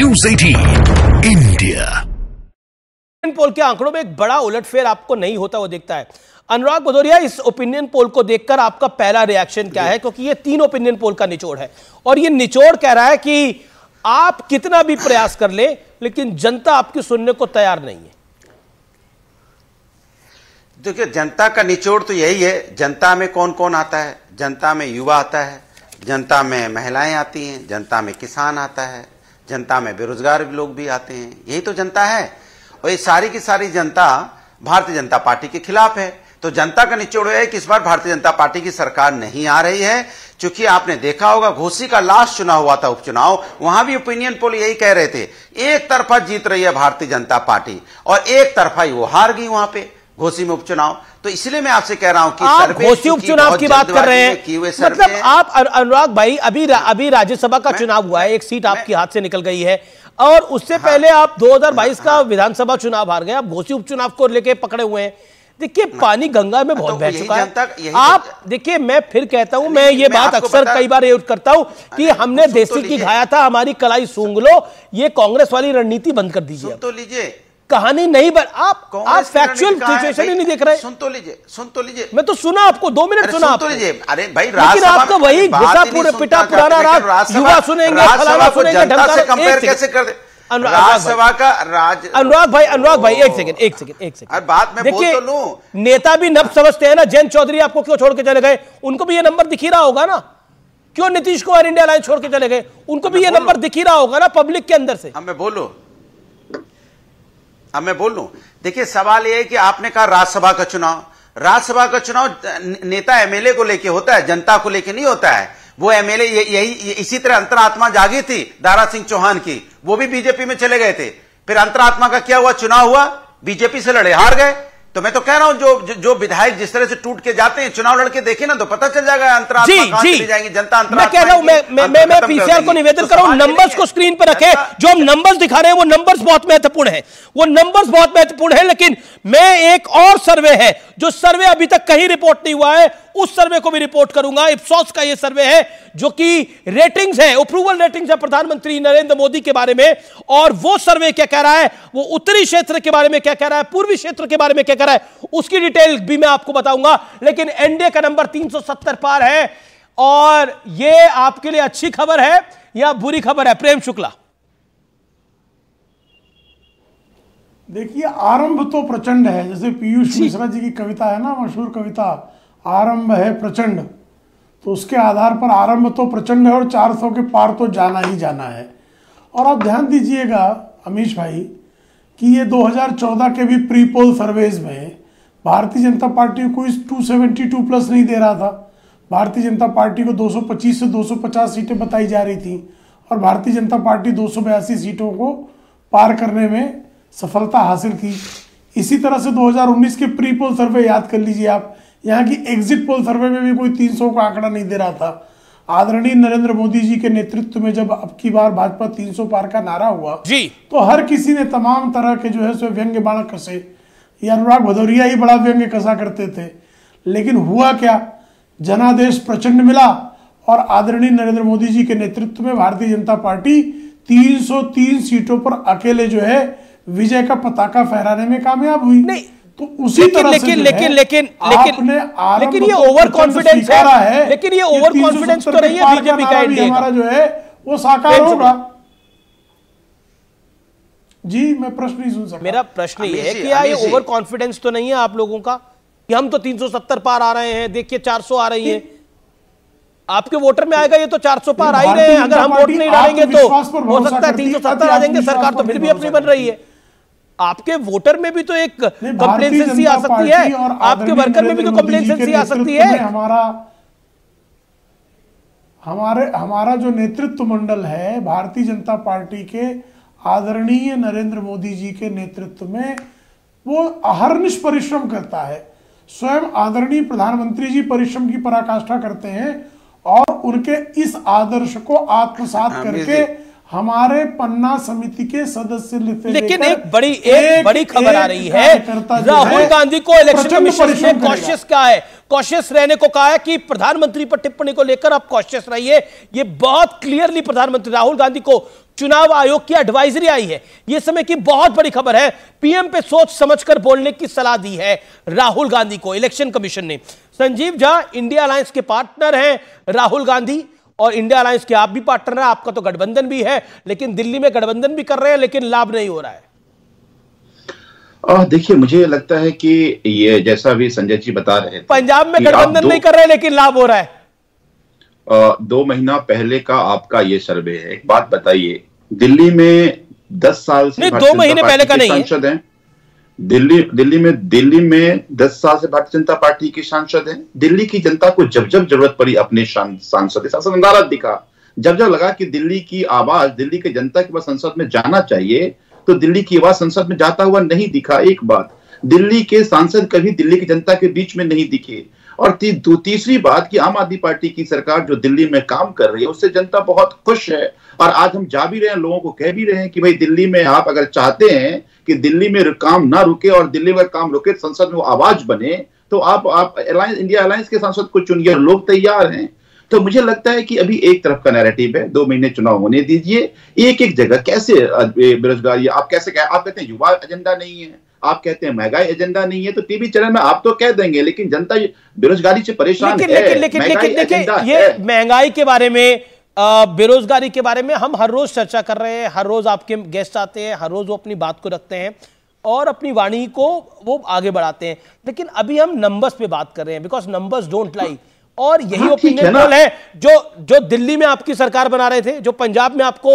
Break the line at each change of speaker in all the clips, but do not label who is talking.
News 18 India.
पोल के आंकड़ों में एक बड़ा उलटफेर आपको नहीं होता वो दिखता है। अनुराग भदौरिया, इस ओपिनियन पोल को देखकर आपका पहला रिएक्शन क्या है? क्योंकि ये 3 ओपिनियन पोल का निचोड़ है और ये निचोड़ कह रहा है कि आप कितना भी प्रयास कर ले लेकिन जनता आपकी सुनने को तैयार नहीं है।
देखिए, जनता का निचोड़ तो यही है। जनता में कौन कौन आता है? जनता में युवा आता है, जनता में महिलाएं आती हैं, जनता में किसान आता है, जनता में बेरोजगार लोग भी आते हैं। यही तो जनता है और ये सारी की सारी जनता भारतीय जनता पार्टी के खिलाफ है। तो जनता का निचोड़ है कि इस बार भारतीय जनता पार्टी की सरकार नहीं आ रही है। क्योंकि आपने देखा होगा, घोसी का लास्ट चुनाव हुआ था, उपचुनाव, वहां भी ओपिनियन पोल यही कह रहे थे, एक तरफा जीत रही है भारतीय जनता पार्टी और एक तरफा ही वो हार गई वहां पे घोसी में उपचुनाव। तो इसलिए मैं आपसे कह रहा हूं कि
आप घोसी उपचुनाव की बात कर रहे हैं, मतलब आप अनुराग भाई अभी राज्यसभा का चुनाव हुआ है, एक सीट आपकी हाथ से निकल गई है और उससे पहले आप 2022 का विधानसभा चुनाव हार गए। आप घोसी उपचुनाव को लेके पकड़े हुए हैं। देखिए, पानी गंगा में बहुत बह चुका है। आप देखिए, मैं फिर कहता हूं, मैं ये बात अक्सर कई बार यूज करता हूं कि हमने देसी की खाया था, हमारी कलाई सूंघ लो। ये कांग्रेस वाली रणनीति बंद कर दीजिए।
तो लीजिए,
कहानी नहीं आप फैक्चुअल सिचुएशन ही नहीं देख रहे।
सुन तो लीजिए।
मैं तो सुना आपको, 2 मिनट सुना आपको।
लीजिए, अरे भाई,
लेकिन आपका वही घिसा पूरे पिटा पुराना राग, युवा सुनेंगे, फलाना सुनेंगे, ढमका से कंपेयर कैसे कर दे? अनुराग भाई एक सेकंड
बात में बोल तो लूं।
नेता भी नब समझते हैं ना। जयंत चौधरी आपको क्यों छोड़ के चले गए? उनको भी ये नंबर दिख ही रहा होगा ना। क्यों नीतीश कुमार इंडिया अलायंस छोड़ के चले गए? उनको भी ये नंबर दिख ही रहा होगा ना पब्लिक के अंदर से।
अब मैं बोलूं, देखिए, सवाल यह है कि आपने कहा राज्यसभा का चुनाव नेता एमएलए को लेके होता है, जनता को लेके नहीं होता है। वो एमएलए यही इसी तरह अंतरात्मा जागी थी दारा सिंह चौहान की, वो भी बीजेपी में चले गए थे। फिर अंतरात्मा का क्या हुआ? चुनाव हुआ, बीजेपी से लड़े, हार गए। तो मैं तो कह रहा हूं, जो विधायक जिस तरह से टूट के जाते हैं, चुनाव लड़के देखे ना तो पता चल जाएगा अंतरात्मा कहां चली जाएंगी, जनता अंतरात्मा।
मैं कह रहा हूं, मैं पीसीआर को निवेदन कर रहा हूं, नंबर्स को स्क्रीन पर रखे। जो हम नंबर्स दिखा रहे हैं वो नंबर्स बहुत महत्वपूर्ण है, लेकिन मैं एक और सर्वे है, जो सर्वे अभी तक कहीं रिपोर्ट नहीं हुआ है, उस सर्वे को भी रिपोर्ट करूंगा। इप्सॉस का ये सर्वे है जो कि रेटिंग्स है, अप्रूवल रेटिंग्स है प्रधानमंत्री नरेंद्र मोदी के बारे में। और वो सर्वे क्या कह रहा है, वो उत्तरी क्षेत्र के बारे में क्या कह रहा है, पूर्वी क्षेत्र के बारे में क्या कह रहा है, उसकी डिटेल भी मैं आपको बताऊंगा। लेकिन एनडीए का नंबर 370 पार है और ये आपके लिए अच्छी खबर है या बुरी खबर है? प्रेम शुक्ला।
देखिए, आरंभ तो प्रचंड है। जैसे पीयूष मिश्रा जी की कविता है ना, मशहूर कविता, आरंभ है प्रचंड, तो उसके आधार पर आरंभ तो प्रचंड है और 400 के पार तो जाना ही जाना है। और आप ध्यान दीजिएगा अमीश भाई कि ये 2014 के भी प्री पोल सर्वेज में भारतीय जनता पार्टी को इस 272 प्लस नहीं दे रहा था। भारतीय जनता पार्टी को 225 से 250 सीटें बताई जा रही थी और भारतीय जनता पार्टी 282 सीटों को पार करने में सफलता हासिल की। इसी तरह से 2019 के प्री पोल सर्वे याद कर लीजिए आप, यहाँ की एग्जिट पोल सर्वे में भी कोई 300 का आंकड़ा नहीं दे रहा था। आदरणीय नरेंद्र मोदी जी के नेतृत्व में जब अब की बार भाजपा 300 पार का नारा हुआ जी, तो हर किसी ने तमाम तरह के जो है सो व्यंग्य बाण कसे। ये अनुराग भदौरिया ही बड़ा व्यंग्य कसा करते थे। लेकिन हुआ क्या? जनादेश प्रचंड मिला और आदरणीय नरेंद्र मोदी जी के नेतृत्व में भारतीय जनता पार्टी 303 सीटों पर अकेले जो है विजय का पताका फहराने में कामयाब हुई। नहीं, तो उसी तरह से
लेकिन ये ओवर कॉन्फिडेंस है। लेकिन ये ओवर कॉन्फिडेंस तो नहीं है बीजेपी का,
हमारा जो है वो साकार होगा। जी, मैं प्रश्न नहीं सुन सकता।
मेरा प्रश्न ये है कि ये ओवर कॉन्फिडेंस तो नहीं है आप लोगों का कि हम तो 370 पार आ रहे हैं, देखिए 400 आ रही है। आपके वोटर में आएगा ये तो 400 पार आ ही रहे हैं। अगर हम वोट नहीं डालेंगे तो हो सकता है 370 आ जाएंगे, सरकार तो फिर भी अपनी बन रही है। आपके वोटर में भी तो एक कंप्लेसेंसी आ सकती है, आपके वर्कर में भी तो कंप्लेसेंसी आ सकती है।
हमारा जो नेतृत्व मंडल है भारतीय जनता पार्टी के आदरणीय नरेंद्र मोदी जी के नेतृत्व में, वो अहर्निश परिश्रम करता है। स्वयं आदरणीय प्रधानमंत्री जी परिश्रम की पराकाष्ठा करते हैं और उनके इस आदर्श को आत्मसात करके हमारे पन्ना समिति के सदस्य
लेकिन एक बड़ी खबर आ रही है, राहुल गांधी को इलेक्शन कमीशन ने कॉशियस कहा है। कॉशियस रहने को कहा है कि प्रधानमंत्री पर टिप्पणी को लेकर आप कॉशियस रहिए। ये बहुत क्लियरली प्रधानमंत्री राहुल गांधी को चुनाव आयोग की एडवाइजरी आई है। यह समय की बहुत बड़ी खबर है। पीएम पे सोच समझकर बोलने की सलाह दी है राहुल गांधी को इलेक्शन कमीशन ने। संजीव झा, इंडिया अलायंस के पार्टनर हैं राहुल गांधी, और इंडिया अलायंस के आप भी पार्टनर हैं, आपका तो गठबंधन भी है, लेकिन दिल्ली में गठबंधन भी कर रहे हैं, लेकिन लाभ नहीं हो रहा है।
देखिए, मुझे लगता है कि ये जैसा भी संजय जी बता रहे थे,
पंजाब में गठबंधन नहीं कर रहे लेकिन लाभ हो रहा है।
2 महीना पहले का आपका ये सर्वे है। एक बात बताइए, दिल्ली में 10 साल से
2 महीने पहले का नहीं
सांसद हैं। दिल्ली में 10 साल से भारतीय जनता पार्टी के सांसद हैं। दिल्ली की जनता को जब जब जरूरत पड़ी अपने सांसद अंदाज दिखा, जब जब लगा कि दिल्ली की आवाज दिल्ली की जनता के पास संसद में जाना चाहिए, तो दिल्ली की आवाज संसद में जाता हुआ नहीं दिखा। एक बात, दिल्ली के सांसद कभी दिल्ली की जनता के बीच में नहीं दिखे। और तीसरी बात कि आम आदमी पार्टी की सरकार जो दिल्ली में काम कर रही है उससे जनता बहुत खुश है। और आज हम जा भी रहे हैं, लोगों को कह भी रहे हैं कि भाई दिल्ली में आप अगर चाहते हैं कि दिल्ली में काम ना रुके और दिल्ली में काम रुके, संसद में वो आवाज बने, तो आप इंडिया अलायंस के सांसद को चुनिए। लोग तैयार हैं। तो मुझे लगता है कि अभी एक तरफ का नैरेटिव है, 2 महीने चुनाव होने दीजिए। एक एक जगह कैसे बेरोजगारी, आप कहते हैं युवा एजेंडा नहीं है, आप कहते हैं महंगाई एजेंडा नहीं है, तो टीवी चैनल में आप तो कह देंगे, लेकिन जनता बेरोजगारी से परेशान है।
लेकिन ये महंगाई के बारे में, बेरोजगारी के बारे में हम हर रोज चर्चा कर रहे हैं, हर रोज आपके गेस्ट आते हैं, हर रोज वो अपनी बात को रखते हैं और अपनी वाणी को वो आगे बढ़ाते हैं। लेकिन अभी हम नंबर्स पे बात कर रहे हैं, बिकॉज नंबर्स डोंट लाई। और यही ओपिनियन पोल है जो दिल्ली में आपकी सरकार बना रहे थे, जो पंजाब में आपको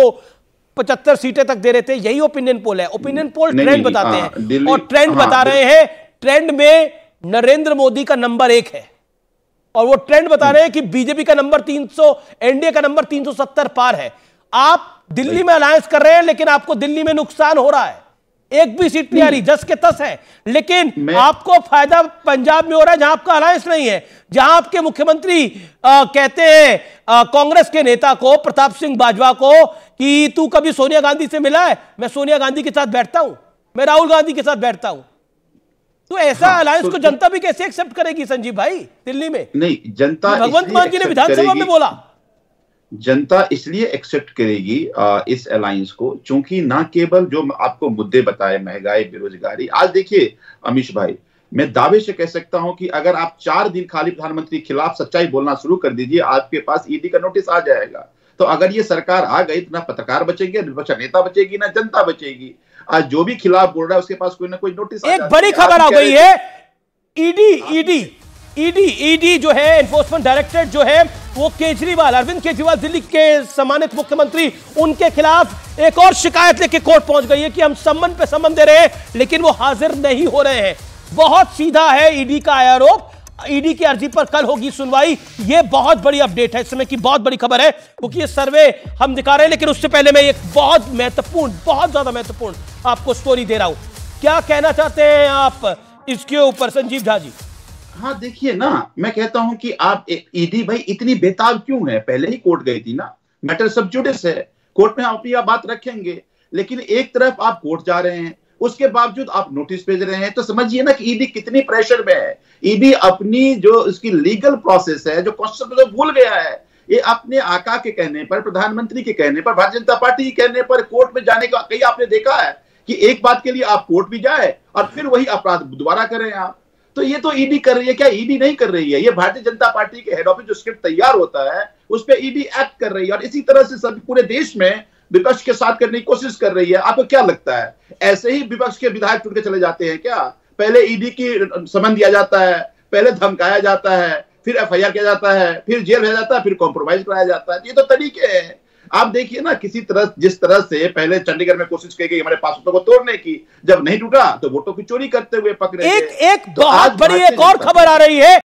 75 सीटें तक दे रहे थे, यही ओपिनियन पोल है। ओपिनियन पोल ट्रेंड बताते हैं और ट्रेंड बता रहे हैं, ट्रेंड में नरेंद्र मोदी का नंबर 1 है और वो ट्रेंड बता रहे हैं कि बीजेपी का नंबर 300, एनडीए का नंबर 370 पार है। आप दिल्ली में अलायंस कर रहे हैं, लेकिन आपको दिल्ली में नुकसान हो रहा है। एक भी सीट नहीं आ रही, 10 के 10 है, लेकिन आपको फायदा पंजाब में हो रहा है जहां आपका अलायंस नहीं है, जहां आपके मुख्यमंत्री कहते हैं कांग्रेस के नेता को, प्रताप सिंह बाजवा को, कि तू कभी सोनिया गांधी से मिला है? मैं सोनिया गांधी के साथ बैठता हूं, मैं राहुल गांधी के साथ बैठता हूं। तो ऐसा अलायंस को जनता भी कैसे एक्सेप्ट करेगी संजीव भाई दिल्ली में?
नहीं, जनता
भगवंत मान जी ने विधानसभा में बोला,
जनता इसलिए एक्सेप्ट करेगी इस अलायंस को, क्योंकि ना केवल जो आपको मुद्दे बताए, महंगाई, बेरोजगारी। आज देखिए अमीश भाई, मैं दावे से कह सकता हूं कि अगर आप 4 दिन खाली प्रधानमंत्री के खिलाफ सच्चाई बोलना शुरू कर दीजिए, आपके पास ईडी का नोटिस आ जाएगा। तो अगर ये सरकार आ गई तो ना पत्रकार बचेंगे, विपक्ष नेता बचेगी, ना जनता बचेगी। आज जो भी खिलाफ बोल रहा है उसके पास कोई ना कोई नोटिस।
एक बड़ी खबर आ गई है, ईडी जो है, एनफोर्समेंट डायरेक्टरेट जो है, वो केजरीवाल, अरविंद केजरीवाल, दिल्ली के सम्मानित मुख्यमंत्री, उनके खिलाफ एक और शिकायत लेके कोर्ट पहुंच गई है कि हम सम्मन पे सम्मन दे रहे हैं, लेकिन वो हाजिर नहीं हो रहे हैं। बहुत सीधा है ईडी का आरोप। ईडी की अर्जी पर कल होगी सुनवाई। ये बहुत बड़ी अपडेट है, इस समय की बहुत बड़ी खबर है, क्योंकि ये सर्वे हम दिखा रहे हैं। लेकिन उससे पहले मैं एक बहुत महत्वपूर्ण, बहुत ज्यादा महत्वपूर्ण आपको स्टोरी दे रहा हूं। क्या कहना चाहते हैं आप इसके ऊपर संजीव झा जी?
हाँ, देखिए ना, मैं कहता हूं कि आप ईडी भाई इतनी बेताब क्यों है? पहले ही कोर्ट गई थी ना, मैटर सब जुडिस है, कोर्ट में आप अपनी बात रखेंगे। लेकिन एक तरफ आप कोर्ट जा रहे हैं, उसके बावजूद आप नोटिस भेज रहे हैं, तो समझिए ना कि ईडी कितनी प्रेशर में है। ईडी अपनी जो उसकी लीगल प्रोसेस है, जो कॉन्स्टिट्यूशन भूल गया है। ये अपने आका के कहने पर, प्रधानमंत्री के कहने पर, भारतीय जनता पार्टी के कहने पर कोर्ट में जाने का कहीं आपने देखा है कि एक बात के लिए आप कोर्ट भी जाए और फिर वही अपराध दोबारा करें आप? तो ये तो ईडी कर रही है। क्या ईडी नहीं कर रही है? ये भारतीय जनता पार्टी के हेड ऑफिस जो स्क्रिप्ट तैयार होता है उस पर ईडी एक्ट कर रही है, और इसी तरह से सब पूरे देश में विपक्ष के साथ करने की कोशिश कर रही है। आपको क्या लगता है ऐसे ही विपक्ष के विधायक टूट के चले जाते हैं क्या? पहले ईडी की समन दिया जाता है, पहले धमकाया जाता है, फिर एफआईआर किया जाता है, फिर जेल भेजा जाता है, फिर कॉम्प्रोमाइज कराया जाता है। ये तो तरीके हैं। आप देखिए ना, किसी तरह जिस तरह से पहले चंडीगढ़ में कोशिश की गई हमारे पासपोर्टों को तोड़ने की, जब नहीं टूटा तो वोटों की चोरी करते हुए पकड़े।
एक बहुत बड़ी एक और खबर आ रही है